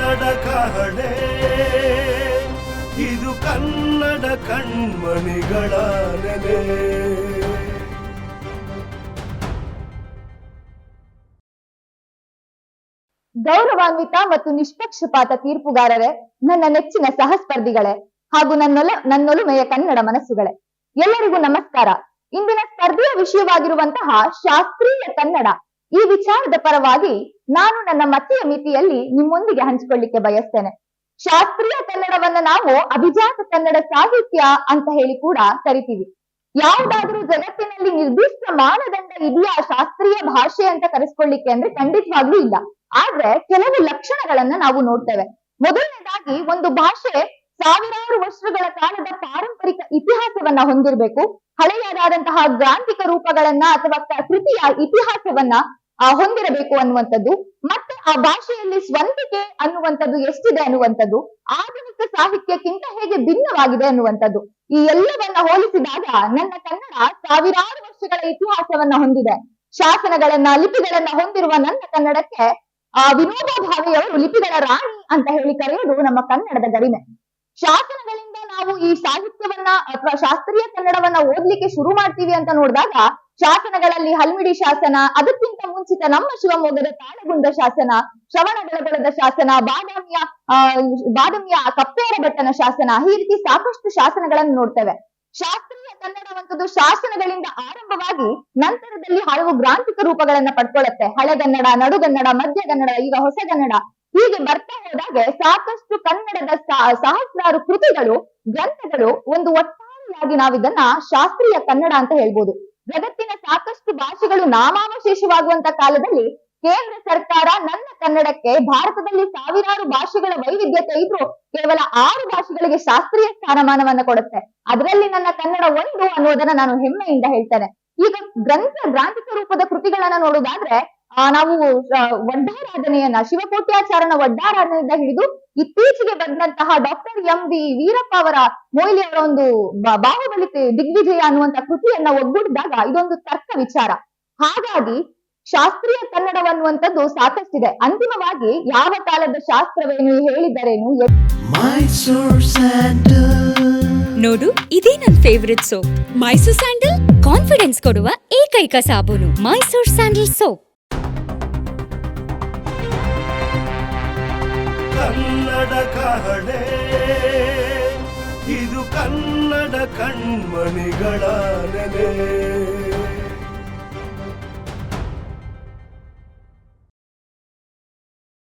ಕನ್ನಡ ಕಹಳೆ ಇದು ಕನ್ನಡ ಕಣ್ಮಣಿಗಳ ನೆಲೆ. ಗೌರವಾನ್ವಿತ ಮತ್ತು ನಿಷ್ಪಕ್ಷಪಾತ ತೀರ್ಪುಗಾರರೇ, ನನ್ನ ನೆಚ್ಚಿನ ಸಹಸ್ಪರ್ಧಿಗಳೇ ಹಾಗೂ ನನ್ನೊಲುಮೆಯ ಕನ್ನಡ ಮನಸ್ಸುಗಳೇ, ಎಲ್ಲರಿಗೂ ನಮಸ್ಕಾರ. ಇಂದಿನ ಸ್ಪರ್ಧೆಯ ವಿಷಯವಾಗಿರುವಂತಹ ಶಾಸ್ತ್ರೀಯ ಕನ್ನಡ ಈ ವಿಚಾರದ ಪರವಾಗಿ ನಾನು ನನ್ನ ಮತಿಯ ಮಿತಿಯಲ್ಲಿ ನಿಮ್ಮೊಂದಿಗೆ ಹಂಚಿಕೊಳ್ಳಿಕ್ಕೆ ಬಯಸ್ತೇನೆ. ಶಾಸ್ತ್ರೀಯ ಕನ್ನಡವನ್ನ ನಾವು ಅಭಿಜಾತ ಕನ್ನಡ ಸಾಹಿತ್ಯ ಅಂತ ಹೇಳಿ ಕೂಡ ಕರಿತೀವಿ. ಯಾವುದಾದ್ರೂ ಜಗತ್ತಿನಲ್ಲಿ ನಿರ್ದಿಷ್ಟ ಮಾನದಂಡ ಇದೆಯಾ ಶಾಸ್ತ್ರೀಯ ಭಾಷೆ ಅಂತ ಕರೆಸ್ಕೊಳ್ಳಿಕ್ಕೆ ಅಂದ್ರೆ ಖಂಡಿತವಾಗ್ಲೂ ಇಲ್ಲ. ಆದ್ರೆ ಕೆಲವು ಲಕ್ಷಣಗಳನ್ನ ನಾವು ನೋಡ್ತೇವೆ. ಮೊದಲನೇದಾಗಿ ಒಂದು ಭಾಷೆ ಸಾವಿರಾರು ವರ್ಷಗಳ ಕಾಲದ ಪಾರಂಪರಿಕ ಇತಿಹಾಸವನ್ನ ಹೊಂದಿರಬೇಕು. ಹಳೆಯದಾದಂತಹ ಗ್ರಾಂಥಿಕ ರೂಪಗಳನ್ನ ಅಥವಾ ಕೃತಿಯ ಇತಿಹಾಸವನ್ನ ಹೊಂದಿರಬೇಕು ಅನ್ನುವಂಥದ್ದು. ಮತ್ತೆ ಆ ಭಾಷೆಯಲ್ಲಿ ಸ್ವಂತಿಕೆ ಅನ್ನುವಂಥದ್ದು ಎಷ್ಟಿದೆ ಅನ್ನುವಂಥದ್ದು, ಆಧುನಿಕ ಸಾಹಿತ್ಯಕ್ಕಿಂತ ಹೇಗೆ ಭಿನ್ನವಾಗಿದೆ ಅನ್ನುವಂಥದ್ದು. ಈ ಎಲ್ಲವನ್ನ ಹೋಲಿಸಿದಾಗ ನನ್ನ ಕನ್ನಡ ಸಾವಿರಾರು ವರ್ಷಗಳ ಇತಿಹಾಸವನ್ನ ಹೊಂದಿದೆ. ಶಾಸನಗಳನ್ನ ಲಿಪಿಗಳನ್ನ ಹೊಂದಿರುವ ನನ್ನ ಕನ್ನಡಕ್ಕೆ ವಿನೋಬಾ ಭಾವೆಯವರು ಲಿಪಿಗಳ ರಾಣಿ ಅಂತ ಹೇಳಿ ಕರೆಯೋದು ನಮ್ಮ ಕನ್ನಡದ ಗರಿಮೆ. ಶಾಸನಗಳಿಂದ ನಾವು ಈ ಸಾಹಿತ್ಯವನ್ನ ಅಥವಾ ಶಾಸ್ತ್ರೀಯ ಕನ್ನಡವನ್ನ ಓದ್ಲಿಕ್ಕೆ ಶುರು ಮಾಡ್ತೀವಿ ಅಂತ ನೋಡಿದಾಗ ಶಾಸನಗಳಲ್ಲಿ ಹಲ್ಮಿಡಿ ಶಾಸನ, ಅದಕ್ಕಿಂತ ಮುಂಚಿತ ನಮ್ಮ ಶಿವಮೊಗ್ಗದ ತಾಳಗುಂದ ಶಾಸನ, ಶ್ರವಣಬೆಳಗೊಳದ ಶಾಸನ, ಬಾದಾಮಿಯ ಕಪ್ಪೇರ ಭಟ್ಟನ ಶಾಸನ, ಈ ರೀತಿ ಸಾಕಷ್ಟು ಶಾಸನಗಳನ್ನು ನೋಡ್ತೇವೆ. ಶಾಸ್ತ್ರೀಯ ಕನ್ನಡವಂತದ್ದು ಶಾಸನಗಳಿಂದ ಆರಂಭವಾಗಿ ನಂತರದಲ್ಲಿ ಹಲವು ಗ್ರಾಂಥಿಕ ರೂಪಗಳನ್ನ ಪಡ್ಕೊಳ್ಳುತ್ತೆ. ಹಳೆಗನ್ನಡ, ನಡುಗನ್ನಡ, ಮಧ್ಯಗನ್ನಡ, ಈಗ ಹೊಸಗನ್ನಡ, ಹೀಗೆ ಬರ್ತಾ ಹೋದಾಗೆ ಸಾಕಷ್ಟು ಕನ್ನಡದ ಸಹಸ್ರಾರು ಕೃತಿಗಳು, ಗ್ರಂಥಗಳು ಒಂದು ಒಟ್ಟಾರೆಯಾಗಿ ನಾವಿದನ್ನ ಶಾಸ್ತ್ರೀಯ ಕನ್ನಡ ಅಂತ ಹೇಳ್ಬೋದು. ಜಗತ್ತಿನ ಸಾಕಷ್ಟು ಭಾಷೆಗಳು ನಾಮಾವಶೇಷವಾಗುವಂತ ಕಾಲದಲ್ಲಿ ಕೇಂದ್ರ ಸರ್ಕಾರ ನನ್ನ ಕನ್ನಡಕ್ಕೆ ಭಾರತದಲ್ಲಿ ಸಾವಿರಾರು ಭಾಷೆಗಳ ವೈವಿಧ್ಯತೆ ಇದ್ರು ಕೇವಲ 6 ಭಾಷೆಗಳಿಗೆ ಶಾಸ್ತ್ರೀಯ ಸ್ಥಾನಮಾನವನ್ನ ಕೊಡುತ್ತೆ. ಅದರಲ್ಲಿ ನನ್ನ ಕನ್ನಡ ಒಂದು ಅನ್ನೋದನ್ನ ನಾನು ಹೆಮ್ಮೆಯಿಂದ ಹೇಳ್ತೇನೆ. ಈಗ ಗ್ರಾಂಥಿಕ ರೂಪದ ಕೃತಿಗಳನ್ನ ನೋಡುವುದಾದ್ರೆ ನಾವು ವಡ್ಡಾರಾಧನೆಯನ್ನ, ಶಿವಕೋಟ್ಯಾಚಾರನ ವಡ್ಡಾರಾಧನೆಯಿಂದ ಹಿಡಿದು ಇತ್ತೀಚೆಗೆ ಬಂದಂತಹ ಡಾಕ್ಟರ್ ಎಂ.ವಿ. ವೀರಪ್ಪ ಅವರ ಮೊಯ್ಲಿ ಅವರ ಒಂದು ಬಾಹುಬಲಿ ದಿಗ್ವಿಜಯ ಅನ್ನುವಂತ ಕೃತಿಯನ್ನ ಒಗ್ಗೂಡಿದಾಗ ಇದೊಂದು ತರ್ಕ ವಿಚಾರ. ಹಾಗಾಗಿ ಶಾಸ್ತ್ರೀಯ ಕನ್ನಡವನ್ನುವಂಥದ್ದು ಸಾಕಷ್ಟಿದೆ. ಅಂತಿಮವಾಗಿ ಯಾವ ಕಾಲದ ಶಾಸ್ತ್ರವೇನು ಹೇಳಿದರೇನು ನೋಡು, ಇದೇ ನನ್ favourite soap Mysore sandal. Confidence ಕೊಡುವ ಏಕೈಕ ಸಾಬೂನು ಮೈಸೂರ್ ಸ್ಯಾಂಡಲ್ ಸೋಪ್. ಕನ್ನಡ ಕಹಳೆ ಇದು ಕನ್ನಡ ಕಣ್ಮಣಿಗಳ ನೆಲೆ.